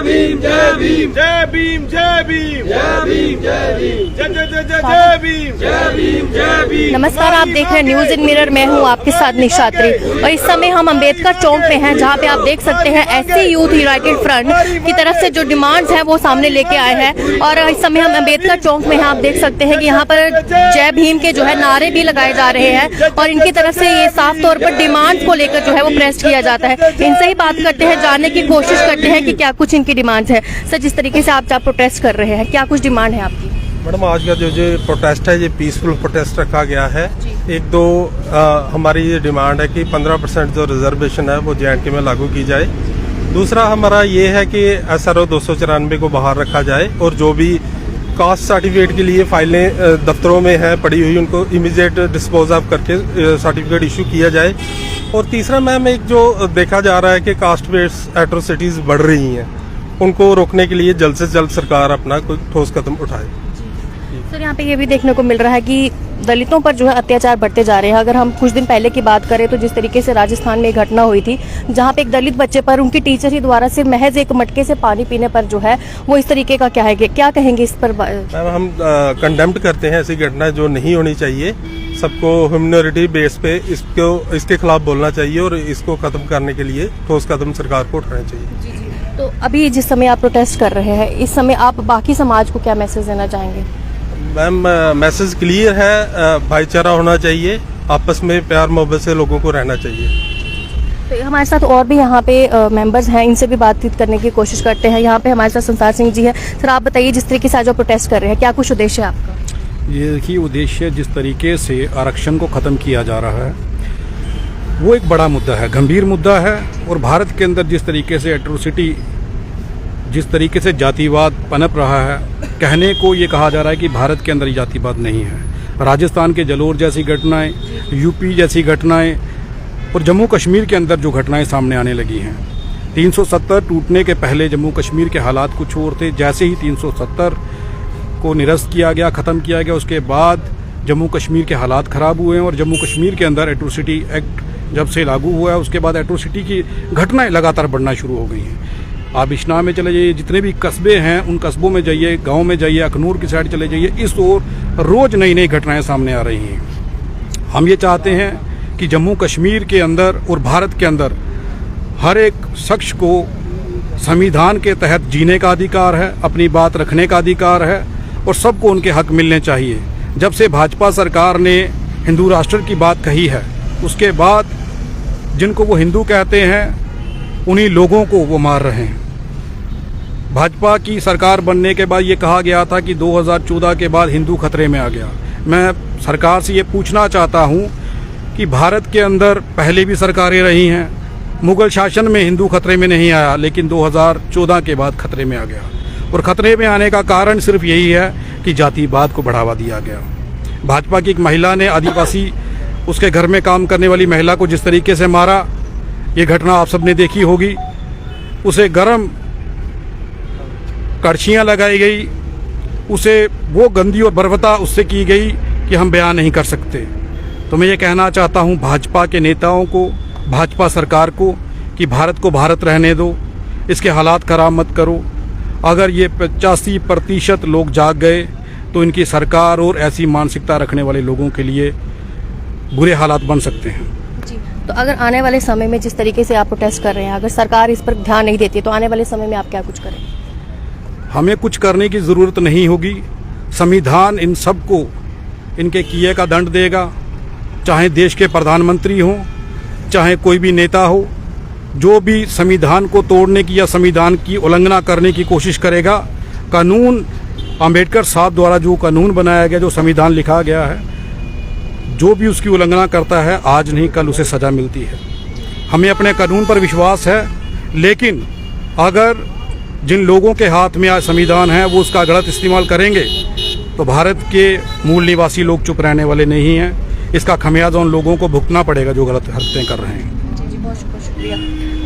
भीम जय भीम जय भीम जय भीम जय भीम जय भीम जय जय जय जय जय भीम जय भीम जय भीम। नमस्कार, आप देख रहे हैं न्यूज इन मिरर। मैं हूं आपके साथ निशात्री और इस समय हम अंबेडकर चौक में हैं, जहां पे आप देख सकते हैं एससी यूथ यूनाइटेड फ्रंट की तरफ से जो डिमांड्स हैं वो सामने लेके आए हैं। और इस समय हम अंबेडकर चौक में हैं, आप देख सकते हैं कि यहाँ पर जय भीम के जो है नारे भी लगाए जा रहे हैं और इनकी तरफ से ये साफ तौर पर डिमांड्स को लेकर जो है वो प्रेस किया जाता है। इनसे ही बात करते हैं, जानने की कोशिश करते हैं कि क्या कुछ इनकी डिमांड्स है। सर, जिस तरीके से आप प्रोटेस्ट कर रहे हैं, क्या कुछ डिमांड है आपकी? मैडम, आज का जो प्रोटेस्ट है ये पीसफुल प्रोटेस्ट रखा गया है। एक दो हमारी ये डिमांड है कि 15% जो रिजर्वेशन है वो JNK में लागू की जाए। दूसरा हमारा ये है कि SRO 294 को बाहर रखा जाए और जो भी कास्ट सर्टिफिकेट के लिए फाइलें दफ्तरों में हैं पड़ी हुई उनको इमीडिएट डिस्पोज ऑफ करके सर्टिफिकेट इशू किया जाए। और तीसरा मैम, एक जो देखा जा रहा है कि कास्ट बेस्ड एट्रोसिटीज बढ़ रही हैं, उनको रोकने के लिए जल्द से जल्द सरकार अपना कोई ठोस कदम उठाए। सर, यहाँ पे ये भी देखने को मिल रहा है कि दलितों पर जो है अत्याचार बढ़ते जा रहे हैं। अगर हम कुछ दिन पहले की बात करें तो जिस तरीके से राजस्थान में एक घटना हुई थी जहाँ पे एक दलित बच्चे पर उनकी टीचर ही द्वारा सिर्फ महज एक मटके से पानी पीने पर जो है वो इस तरीके का क्या कहेंगे इस पर? हम कंडेम्ड करते हैं ऐसी घटना जो नहीं होनी चाहिए। सबको ह्यूमैनिटी बेस पे इसके खिलाफ बोलना चाहिए और इसको खत्म करने के लिए ठोस कदम सरकार को उठाना चाहिए। तो अभी जिस समय आप प्रोटेस्ट कर रहे हैं, इस समय आप बाकी समाज को क्या मैसेज देना चाहेंगे? मैम, मैसेज क्लियर है, भाईचारा होना चाहिए, आपस में प्यार मोहब्बत से लोगों को रहना चाहिए। तो हमारे साथ और भी यहाँ पे मेंबर्स हैं, इनसे भी बातचीत करने की कोशिश करते हैं। यहाँ पे हमारे साथ संसार सिंह जी है। सर, आप बताइए, जिस तरीके से आज आप प्रोटेस्ट कर रहे हैं, क्या कुछ उद्देश्य है आपका? ये देखिए, उद्देश्य जिस तरीके से आरक्षण को ख़त्म किया जा रहा है वो एक बड़ा मुद्दा है, गंभीर मुद्दा है। और भारत के अंदर जिस तरीके से एट्रोसिटी, जिस तरीके से जातिवाद पनप रहा है, कहने को ये कहा जा रहा है कि भारत के अंदर जातिवाद नहीं है। राजस्थान के जलोर जैसी घटनाएं, यूपी जैसी घटनाएं और जम्मू कश्मीर के अंदर जो घटनाएं सामने आने लगी हैं। 370 टूटने के पहले जम्मू कश्मीर के हालात कुछ और थे। जैसे ही 370 को निरस्त किया गया, ख़त्म किया गया, उसके बाद जम्मू कश्मीर के हालात ख़राब हुए हैं। और जम्मू कश्मीर के अंदर एट्रोसिटी एक्ट जब से लागू हुआ है उसके बाद एट्रोसिटी की घटनाएं लगातार बढ़ना शुरू हो गई हैं। आप इशना में चले जाइए, जितने भी कस्बे हैं उन कस्बों में जाइए, गांव में जाइए, अखनूर की साइड चले जाइए, इस ओर रोज़ नई नई घटनाएं सामने आ रही हैं। हम ये चाहते हैं कि जम्मू कश्मीर के अंदर और भारत के अंदर हर एक शख्स को संविधान के तहत जीने का अधिकार है, अपनी बात रखने का अधिकार है और सबको उनके हक मिलने चाहिए। जब से भाजपा सरकार ने हिंदू राष्ट्र की बात कही है, उसके बाद जिनको वो हिंदू कहते हैं उन्हीं लोगों को वो मार रहे हैं। भाजपा की सरकार बनने के बाद ये कहा गया था कि 2014 के बाद हिंदू खतरे में आ गया। मैं सरकार से ये पूछना चाहता हूँ कि भारत के अंदर पहले भी सरकारें रही हैं, मुगल शासन में हिंदू खतरे में नहीं आया, लेकिन 2014 के बाद खतरे में आ गया। और खतरे में आने का कारण सिर्फ यही है कि जातिवाद को बढ़ावा दिया गया। भाजपा की एक महिला ने आदिवासी, उसके घर में काम करने वाली महिला को जिस तरीके से मारा, ये घटना आप सबने देखी होगी। उसे गरम कड़छियाँ लगाई गई, उसे वो गंदी और बर्बरता उससे की गई कि हम बयान नहीं कर सकते। तो मैं ये कहना चाहता हूँ भाजपा के नेताओं को, भाजपा सरकार को कि भारत को भारत रहने दो, इसके हालात खराब मत करो। अगर ये 85% लोग जाग गए तो इनकी सरकार और ऐसी मानसिकता रखने वाले लोगों के लिए बुरे हालात बन सकते हैं। तो अगर आने वाले समय में जिस तरीके से आप प्रोटेस्ट कर रहे हैं, अगर सरकार इस पर ध्यान नहीं देती तो आने वाले समय में आप क्या कुछ करें? हमें कुछ करने की ज़रूरत नहीं होगी। संविधान इन सबको इनके किए का दंड देगा। चाहे देश के प्रधानमंत्री हों, चाहे कोई भी नेता हो, जो भी संविधान को तोड़ने की या संविधान की उल्लंघना करने की कोशिश करेगा, कानून अंबेडकर साहब द्वारा जो कानून बनाया गया, जो संविधान लिखा गया है, जो भी उसकी उल्लंघना करता है आज नहीं कल उसे सज़ा मिलती है। हमें अपने कानून पर विश्वास है, लेकिन अगर जिन लोगों के हाथ में आज संविधान है वो उसका गलत इस्तेमाल करेंगे तो भारत के मूल निवासी लोग चुप रहने वाले नहीं हैं। इसका खमियाजा उन लोगों को भुगतना पड़ेगा जो गलत हरकतें कर रहे हैं। जी, बहुत शुक्रिया।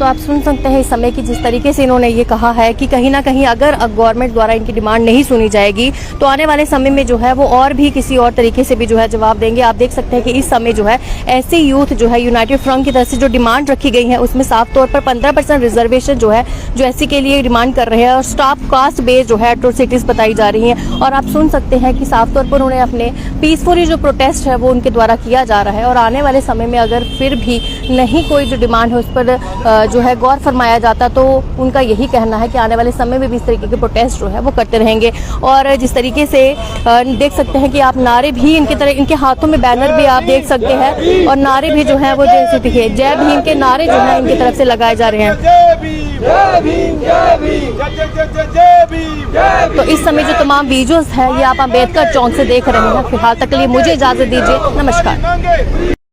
तो आप सुन सकते हैं इस समय कि जिस तरीके से इन्होंने ये कहा है कि कहीं ना कहीं अगर गवर्नमेंट द्वारा इनकी डिमांड नहीं सुनी जाएगी तो आने वाले समय में जो है वो और भी किसी और तरीके से भी जो है जवाब देंगे। आप देख सकते हैं कि इस समय जो है ऐसे यूथ जो है यूनाइटेड फ्रंट की तरफ से जो डिमांड रखी गई है उसमें साफ तौर पर 15% रिजर्वेशन जो है जो एससी के लिए डिमांड कर रहे हैं और स्टाफ कास्ट बेस्ड जो है एट्रोसिटीज बताई जा रही हैं। और आप सुन सकते हैं कि साफ तौर पर उन्होंने अपने पीसफुली जो प्रोटेस्ट है वो उनके द्वारा किया जा रहा है और आने वाले समय में अगर फिर भी नहीं कोई जो डिमांड है उस पर जो है गौर फरमाया जाता तो उनका यही कहना है कि आने वाले समय में भी इस तरीके के प्रोटेस्ट जो है वो करते रहेंगे। और जिस तरीके से देख सकते हैं कि आप नारे भी इनके हाथों में बैनर भी आप देख सकते हैं और नारे भी जो है वो देखिए जय भीम के नारे जो है इनकी तरफ से लगाए जा रहे हैं। जय भीम जय भीम जय भीम जय भीम। तो इस समय जो तमाम वीडियोस है ये आप अम्बेडकर चौक से देख रहे हैं। फिलहाल तक के लिए मुझे इजाजत दीजिए। नमस्कार।